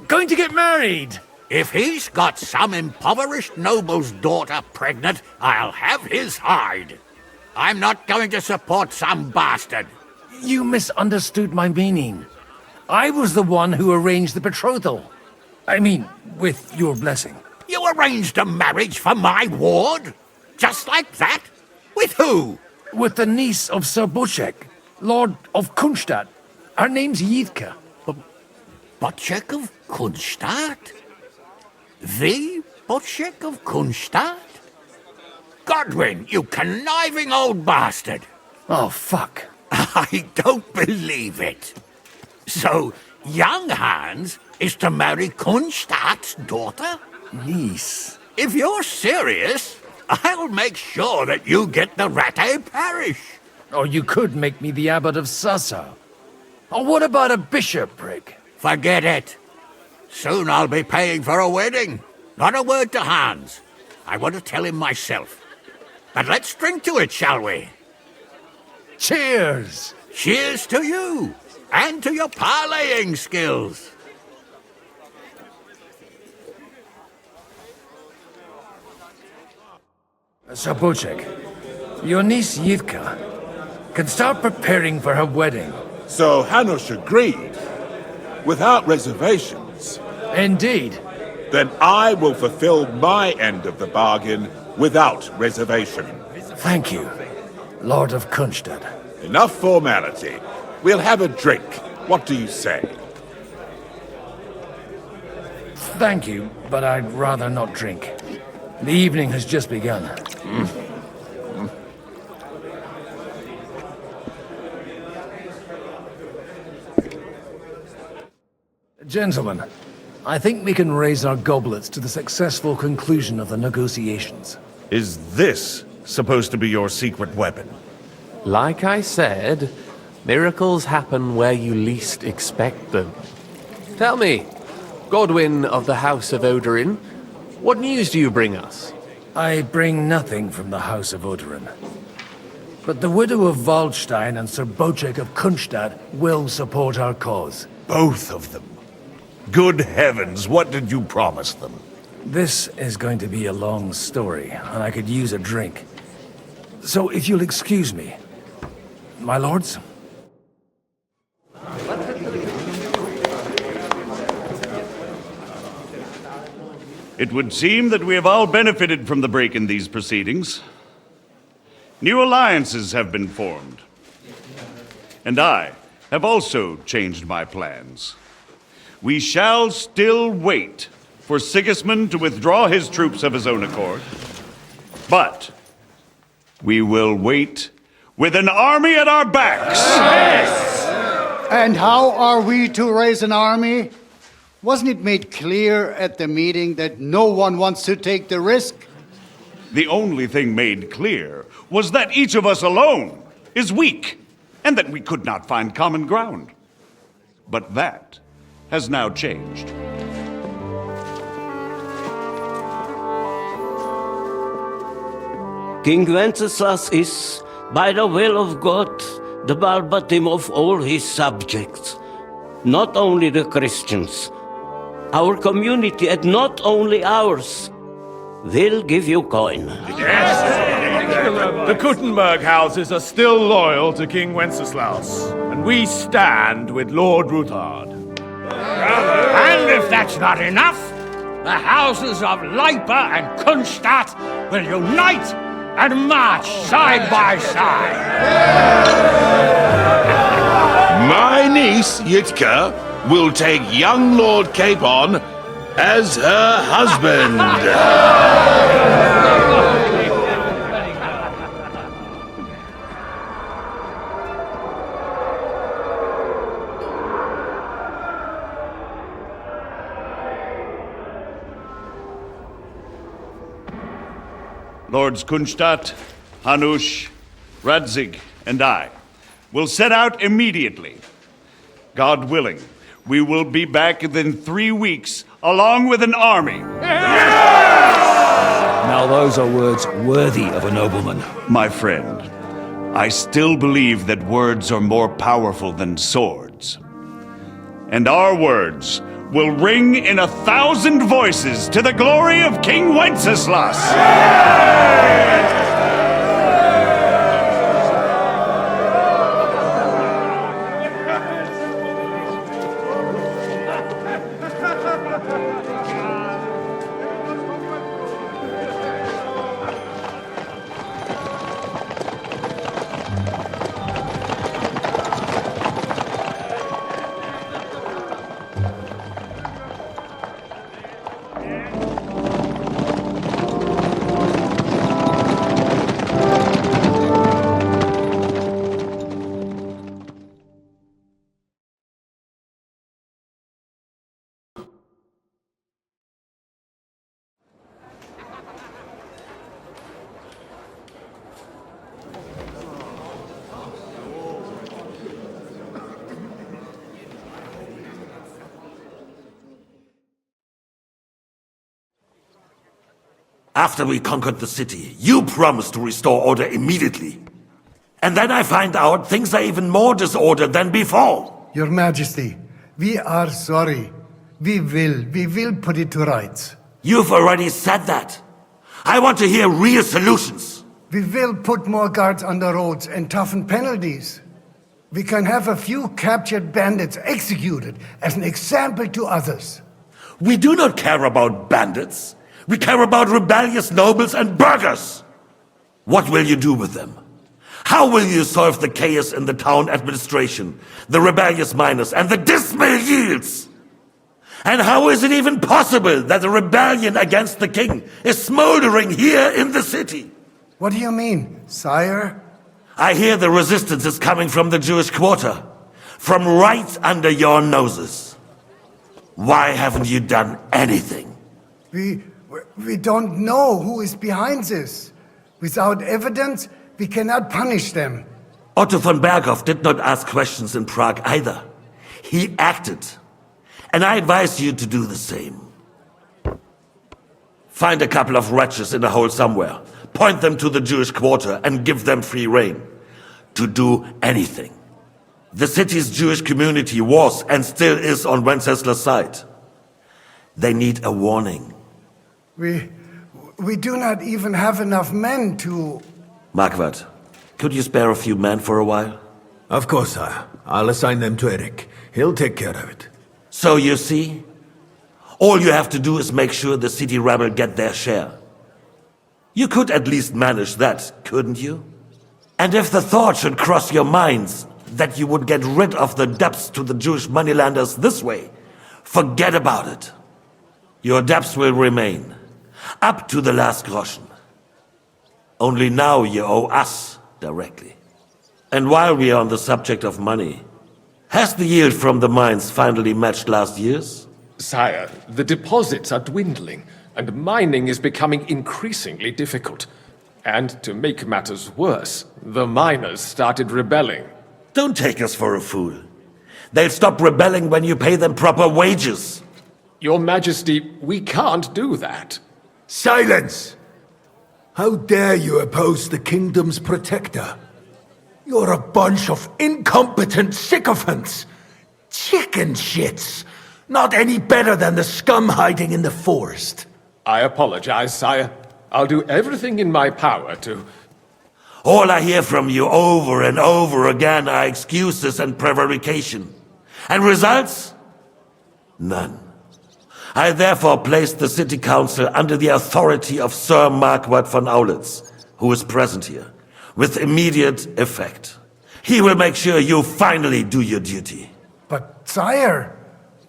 going to get married. If he's got some impoverished noble's daughter pregnant, I'll have his hide. I'm not going to support some bastard. You misunderstood my meaning. I was the one who arranged the betrothal. I mean, with your blessing. You arranged a marriage for my ward? Just like that? With who? With the niece of Sir Bocek, Lord of Kunstadt. Her name's Yiedke. Bocek of Kunstadt? The Bocek of Kunstadt? Godwin, you conniving old bastard! Oh, fuck. I don't believe it. So, young Hans is to marry Kunstadt's daughter? Niece. If you're serious, I'll make sure that you get the Rattay parish. Or you could make me the abbot of Sassa. Or what about a bishopric? Forget it. Soon I'll be paying for a wedding. Not a word to Hans. I want to tell him myself. But let's drink to it, shall we? Cheers! Cheers to you, and to your parleying skills. Sir Bocek, your niece Yiedke can start preparing for her wedding. So Hanush agreed, without reservations. Indeed. Then I will fulfill my end of the bargain without reservation. Thank you, Lord of Kunstadt. Enough formality. We'll have a drink. What do you say? Thank you, but I'd rather not drink. The evening has just begun. Gentlemen, I think we can raise our goblets to the successful conclusion of the negotiations. Is this supposed to be your secret weapon? Like I said, miracles happen where you least expect them. Tell me, Godwin of the House of Odorin, what news do you bring us? I bring nothing from the House of Odorin. But the widow of Waldstein and Sir Bocek of Kunstadt will support our cause. Both of them. Good heavens, what did you promise them? This is going to be a long story, and I could use a drink. So if you'll excuse me, my lords? It would seem that we have all benefited from the break in these proceedings. New alliances have been formed. And I have also changed my plans. We shall still wait for Sigismund to withdraw his troops of his own accord. But we will wait with an army at our backs. Yes! And how are we to raise an army? Wasn't it made clear at the meeting that no one wants to take the risk? The only thing made clear was that each of us alone is weak, and that we could not find common ground. But that has now changed. King Wenceslas is, by the will of God, the Balbatim of all his subjects. Not only the Christians, our community, and not only ours, will give you coin. The Kuttenberg houses are still loyal to King Wenceslaus, and we stand with Lord Ruthard. And if that's not enough, the houses of Leipa and Kunstadt will unite and march side by side. My niece, Yitka, will take young Lord Capon as her husband. Lords Kunstadt, Hanush, Radzig, and I will set out immediately. God willing, we will be back within 3 weeks, along with an army. Now those are words worthy of a nobleman. My friend, I still believe that words are more powerful than swords. And our words will ring in 1,000 voices to the glory of King Wenceslas! After we conquered the city, you promised to restore order immediately. And then I find out things are even more disordered than before. Your Majesty, we are sorry. We will put it to rights. You've already said that. I want to hear real solutions. We will put more guards on the roads and toughen penalties. We can have a few captured bandits executed as an example to others. We do not care about bandits. We care about rebellious nobles and burghers. What will you do with them? How will you solve the chaos in the town administration, the rebellious miners, and the dismal yields? And how is it even possible that a rebellion against the king is smoldering here in the city? What do you mean, sire? I hear the resistance is coming from the Jewish quarter, from right under your noses. Why haven't you done anything? We don't know who is behind this. Without evidence, we cannot punish them. Otto von Berghoff did not ask questions in Prague either. He acted. And I advise you to do the same. Find a couple of wretches in a hole somewhere, point them to the Jewish quarter, and give them free rein to do anything. The city's Jewish community was and still is on Wenceslas' side. They need a warning. We do not even have enough men to... Marquardt, could you spare a few men for a while? Of course, sire. I'll assign them to Eric. He'll take care of it. So you see, all you have to do is make sure the city rebel get their share. You could at least manage that, couldn't you? And if the thought should cross your minds that you would get rid of the debts to the Jewish moneylenders this way, forget about it. Your debts will remain, up to the last groschen. Only now you owe us directly. And while we are on the subject of money, has the yield from the mines finally matched last year's? Sire, the deposits are dwindling. and mining is becoming increasingly difficult. And to make matters worse, the miners started rebelling. Don't take us for a fool. They'll stop rebelling when you pay them proper wages. Your Majesty, we can't do that. Silence! How dare you oppose the kingdom's protector? You're a bunch of incompetent sycophants! Chicken shits! Not any better than the scum hiding in the forest. I apologize, sire. I'll do everything in my power to... All I hear from you over and over again are excuses and prevarication. And results? None. I therefore place the City Council under the authority of Sir Marquardt von Aulitz, who is present here, with immediate effect. He will make sure you finally do your duty. But, sire,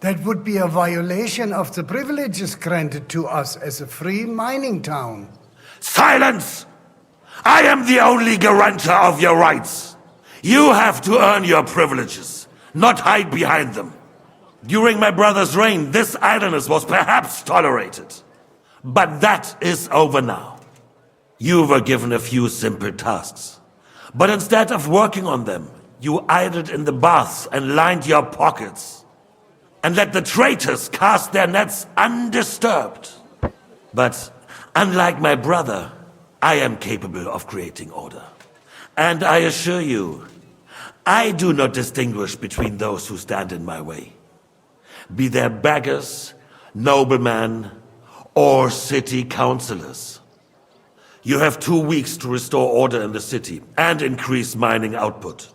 that would be a violation of the privileges granted to us as a free mining town. Silence! I am the only guarantor of your rights. You have to earn your privileges, not hide behind them. During my brother's reign, this idleness was perhaps tolerated. But that is over now. You were given a few simple tasks. But instead of working on them, you idled in the baths and lined your pockets. And let the traitors cast their nets undisturbed. But unlike my brother, I am capable of creating order. And I assure you, I do not distinguish between those who stand in my way. Be they beggars, noblemen, or city councillors. You have 2 weeks to restore order in the city and increase mining output.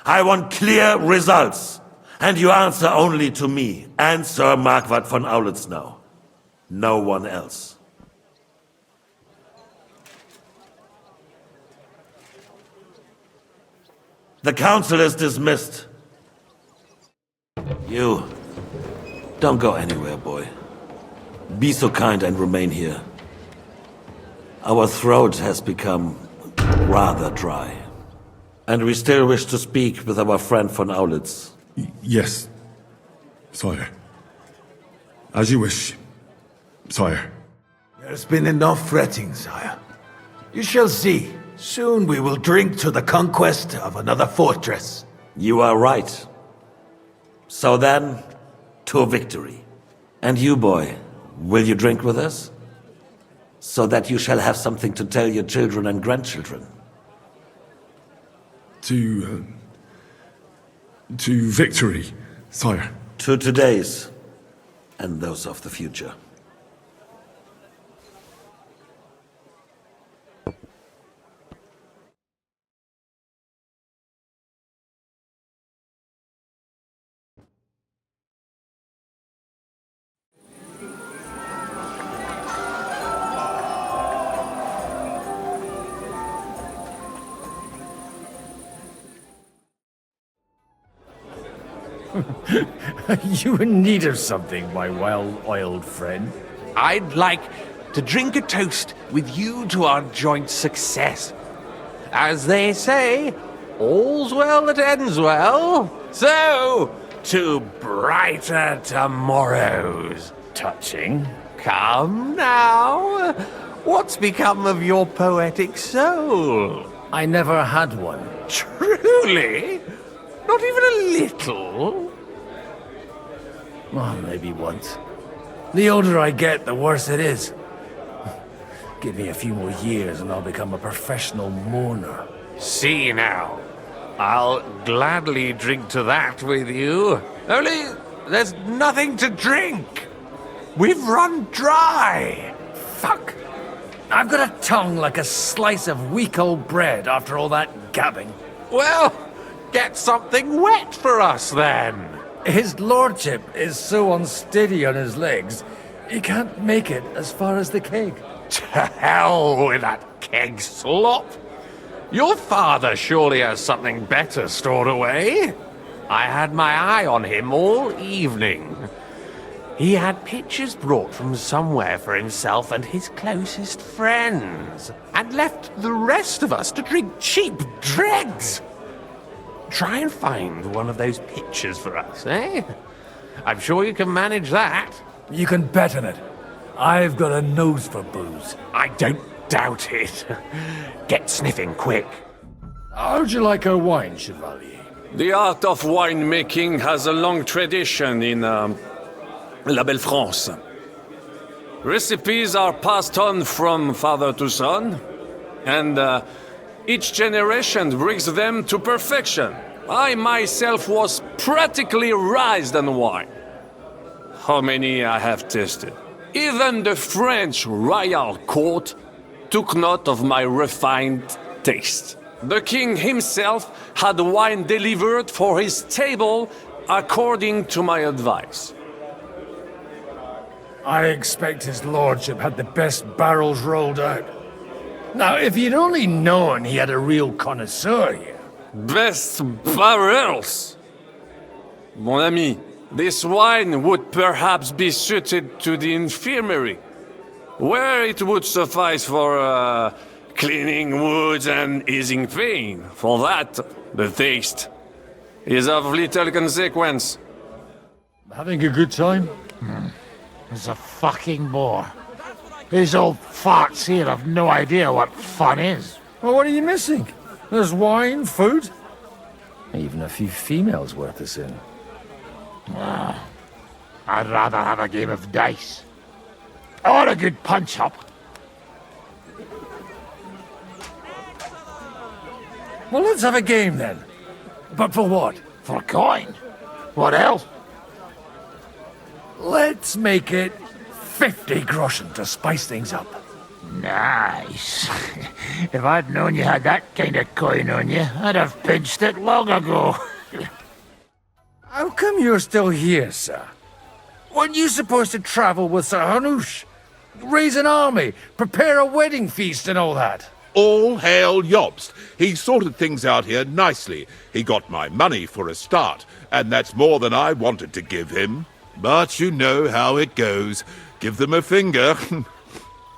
I want clear results, and you answer only to me and Sir Marquardt von Aulitz now. No one else. The council is dismissed. You, don't go anywhere, boy. Be so kind and remain here. Our throat has become rather dry. And we still wish to speak with our friend von Aulitz. Yes, sire. As you wish, sire. There's been enough fretting, sire. You shall see. Soon we will drink to the conquest of another fortress. You are right. So then, to victory. And you, boy, will you drink with us? So that you shall have something to tell your children and grandchildren. To victory, sire. To today's, and those of the future. Are you in need of something, my well-oiled friend? I'd like to drink a toast with you to our joint success. As they say, all's well that ends well. So, to brighter tomorrows. Touching. Come now. What's become of your poetic soul? I never had one. Truly? Not even a little? Well, maybe once. The older I get, the worse it is. Give me a few more years and I'll become a professional mourner. See now. I'll gladly drink to that with you. Only there's nothing to drink. We've run dry. Fuck. I've got a tongue like a slice of weak old bread after all that gabbing. Well, get something wet for us then. His lordship is so unsteady on his legs, he can't make it as far as the keg. To hell with that keg slop. Your father surely has something better stored away. I had my eye on him all evening. He had pictures brought from somewhere for himself and his closest friends, and left the rest of us to drink cheap dregs. Try and find one of those pictures for us, eh? I'm sure you can manage that. You can bet on it. I've got a nose for booze. I don't doubt it. Get sniffing quick. How'd you like our wine, Chevalier? The art of winemaking has a long tradition in La Belle France. Recipes are passed on from father to son, and each generation brings them to perfection. I myself was practically raised on wine. How many I have tasted. Even the French royal court took note of my refined taste. The king himself had wine delivered for his table according to my advice. I expect his lordship had the best barrels rolled out. Now, if you'd only known he had a real connoisseur here. Best barrels! Mon ami, this wine would perhaps be suited to the infirmary, where it would suffice for cleaning wounds and easing pain. For that, the taste is of little consequence. Having a good time? He's a fucking bore. These old farts here have no idea what fun is. Well, what are you missing? There's wine, food, even a few females worth a sin. I'd rather have a game of dice. Or a good punch-up. Well, let's have a game then. But for what? For coin. What else? Let's make it 50 groschen to spice things up. Nice. If I'd known you had that kind of coin on you, I'd have pinched it long ago. How come you're still here, sir? Weren't you supposed to travel with Sir Hanush? Raise an army, prepare a wedding feast and all that? All hail Jobst. He sorted things out here nicely. He got my money for a start, and that's more than I wanted to give him. But you know how it goes. Give them a finger.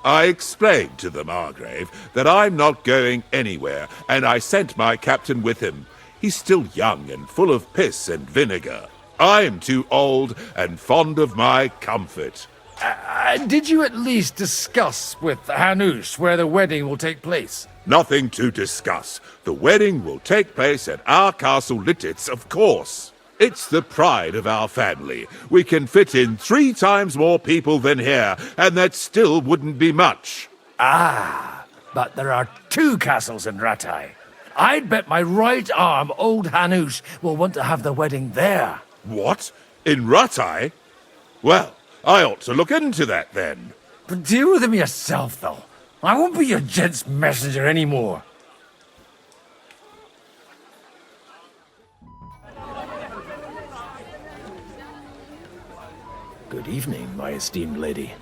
I explained to the Margrave that I'm not going anywhere, and I sent my captain with him. He's still young and full of piss and vinegar. I'm too old and fond of my comfort. Did you at least discuss with Hanush where the wedding will take place? Nothing to discuss. The wedding will take place at our castle Littitz, of course. It's the pride of our family. We can fit in 3 times more people than here, and that still wouldn't be much. Ah, but there are 2 castles in Rattay. I'd bet my right arm old Hanush will want to have the wedding there. What? In Rattay? Well, I ought to look into that then. But deal with him yourself, though. I won't be your gent's messenger anymore. Good evening, my esteemed lady.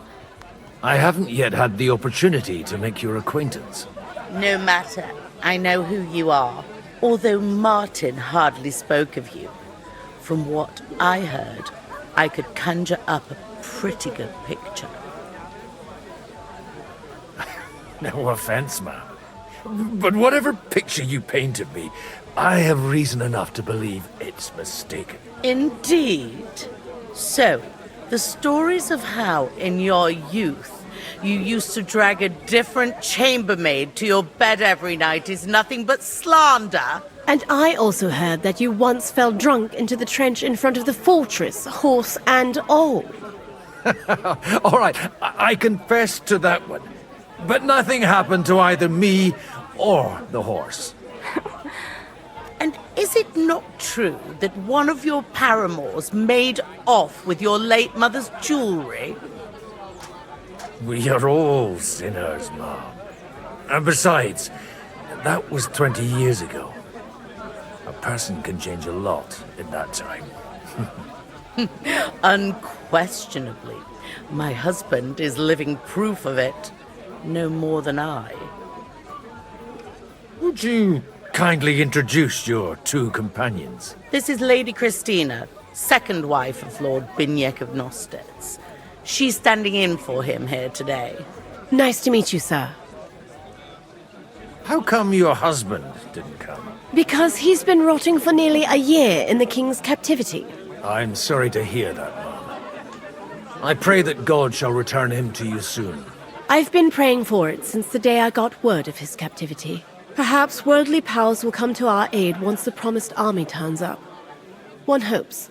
I haven't yet had the opportunity to make your acquaintance. No matter. I know who you are, although Martin hardly spoke of you. From what I heard, I could conjure up a pretty good picture. No offense, ma'am. But whatever picture you painted me, I have reason enough to believe it's mistaken. Indeed. So, the stories of how, in your youth, you used to drag a different chambermaid to your bed every night is nothing but slander. And I also heard that you once fell drunk into the trench in front of the fortress, horse and all. All right, I confess to that one. But nothing happened to either me or the horse. And is it not true that one of your paramours made off with your late mother's jewelry? We are all sinners, Mom. And besides, that was 20 years ago. A person can change a lot in that time. Unquestionably. My husband is living proof of it. No more than I. Would you kindly introduce your 2 companions? This is Lady Christina, second wife of Lord Binyek of Nostetz. She's standing in for him here today. Nice to meet you, sir. How come your husband didn't come? Because he's been rotting for nearly a year in the king's captivity. I'm sorry to hear that, Mom. I pray that God shall return him to you soon. I've been praying for it since the day I got word of his captivity. Perhaps worldly powers will come to our aid once the promised army turns up. One hopes.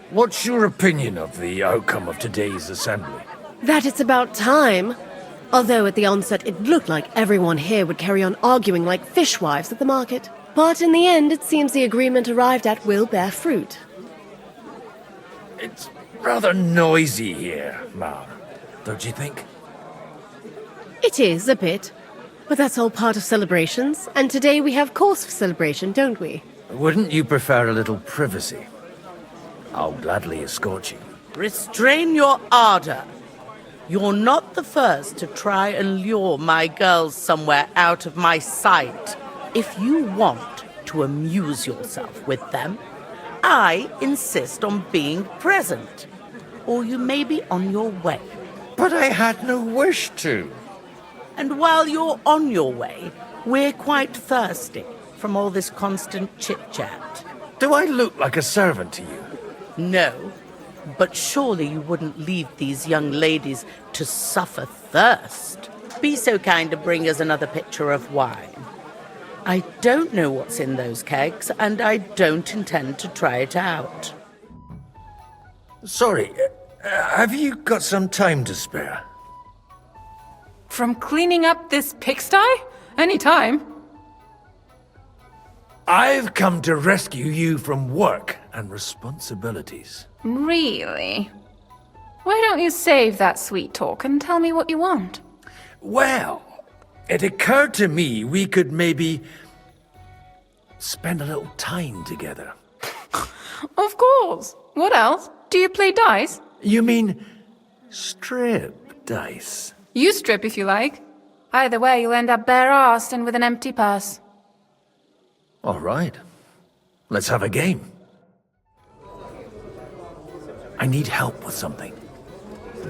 What's your opinion of the outcome of today's assembly? That it's about time. Although at the onset it looked like everyone here would carry on arguing like fishwives at the market. But in the end, it seems the agreement arrived at will bear fruit. It's rather noisy here, ma'am. Don't you think? It is, a bit. But that's all part of celebrations, and today we have cause for celebration, don't we? Wouldn't you prefer a little privacy? I'll gladly escort you. Restrain your ardor. You're not the first to try and lure my girls somewhere out of my sight. If you want to amuse yourself with them, I insist on being present. Or you may be on your way. But I had no wish to. And while you're on your way, we're quite thirsty from all this constant chit-chat. Do I look like a servant to you? No, but surely you wouldn't leave these young ladies to suffer thirst. Be so kind to bring us another pitcher of wine. I don't know what's in those kegs, and I don't intend to try it out. Sorry, have you got some time to spare? From cleaning up this pigsty? Any time. I've come to rescue you from work and responsibilities. Really? Why don't you save that sweet talk and tell me what you want? Well, it occurred to me we could maybe spend a little time together. Of course. What else? Do you play dice? You mean strip dice? You strip if you like. Either way, you'll end up bare-arsed and with an empty purse. All right. Let's have a game. I need help with something.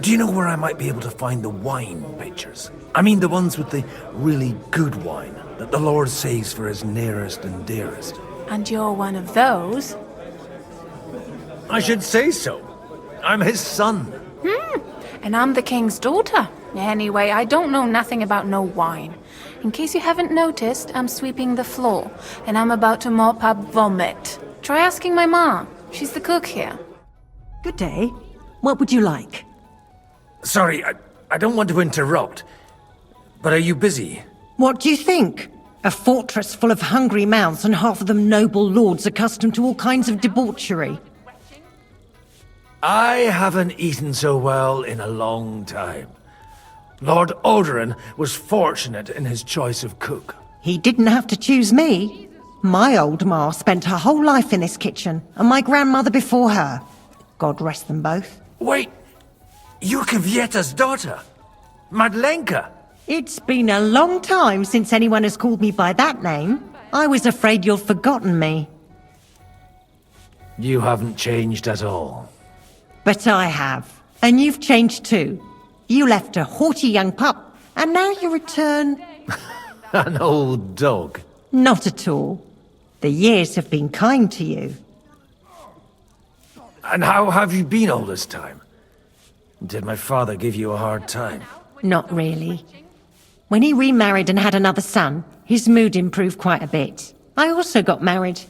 Do you know where I might be able to find the wine pitchers? I mean the ones with the really good wine that the Lord saves for his nearest and dearest. And you're one of those? I should say so. I'm his son. And I'm the king's daughter. Anyway, I don't know nothing about no wine. In case you haven't noticed, I'm sweeping the floor, and I'm about to mop up vomit. Try asking my ma. She's the cook here. Good day. What would you like? Sorry, I don't want to interrupt, but are you busy? What do you think? A fortress full of hungry mouths and half of them noble lords accustomed to all kinds of debauchery. I haven't eaten so well in a long time. Lord Alderaan was fortunate in his choice of cook. He didn't have to choose me. My old ma spent her whole life in this kitchen, and my grandmother before her. God rest them both. Wait, you're Kvieta's daughter, Madlenka. It's been a long time since anyone has called me by that name. I was afraid you'd forgotten me. You haven't changed at all. But I have. And you've changed too. You left a haughty young pup, and now you return... An old dog. Not at all. The years have been kind to you. And how have you been all this time? Did my father give you a hard time? Not really. When he remarried and had another son, his mood improved quite a bit. I also got married.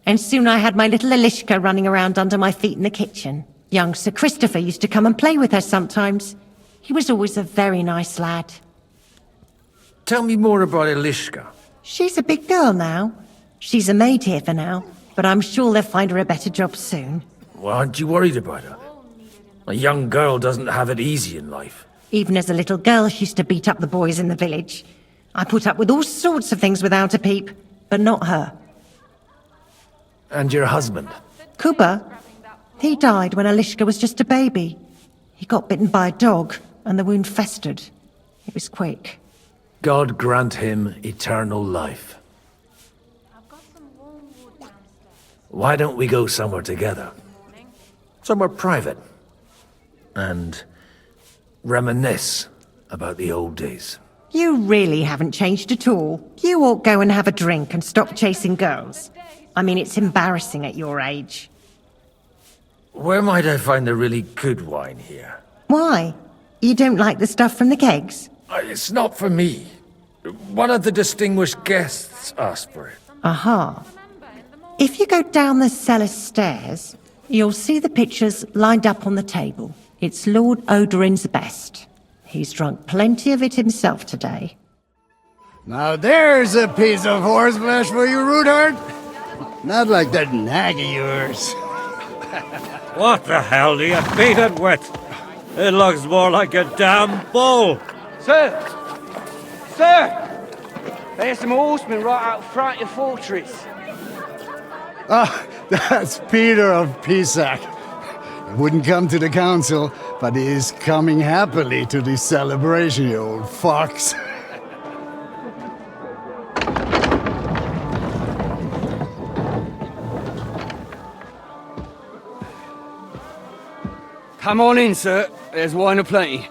And soon I had my little Elishka running around under my feet in the kitchen. Young Sir Christopher used to come and play with her sometimes. He was always a very nice lad. Tell me more about Elishka. She's a big girl now. She's a maid here for now, but I'm sure they'll find her a better job soon. Well, aren't you worried about her? A young girl doesn't have it easy in life. Even as a little girl, she used to beat up the boys in the village. I put up with all sorts of things without a peep, but not her. And your husband? Kuba? He died when Elishka was just a baby. He got bitten by a dog, and the wound festered. It was quick. God grant him eternal life. Why don't we go somewhere together? Somewhere private. And reminisce about the old days. You really haven't changed at all. You ought go and have a drink and stop chasing girls. I mean, it's embarrassing at your age. Where might I find the really good wine here? Why? You don't like the stuff from the kegs? It's not for me. One of the distinguished guests asked for it. Aha. If you go down the cellar stairs, you'll see the pictures lined up on the table. It's Lord Odorin's best. He's drunk plenty of it himself today. Now there's a piece of horseflesh for you, Rudhart. Not like that nag of yours. What the hell do you beat it with? It looks more like a damn bull. Sir! Sir! There's some horsemen right out front of the fortress. Ah, that's Peter of Pisac. He wouldn't come to the council, but he is coming happily to the celebration, you old fox. Come on in, sir. There's wine aplenty.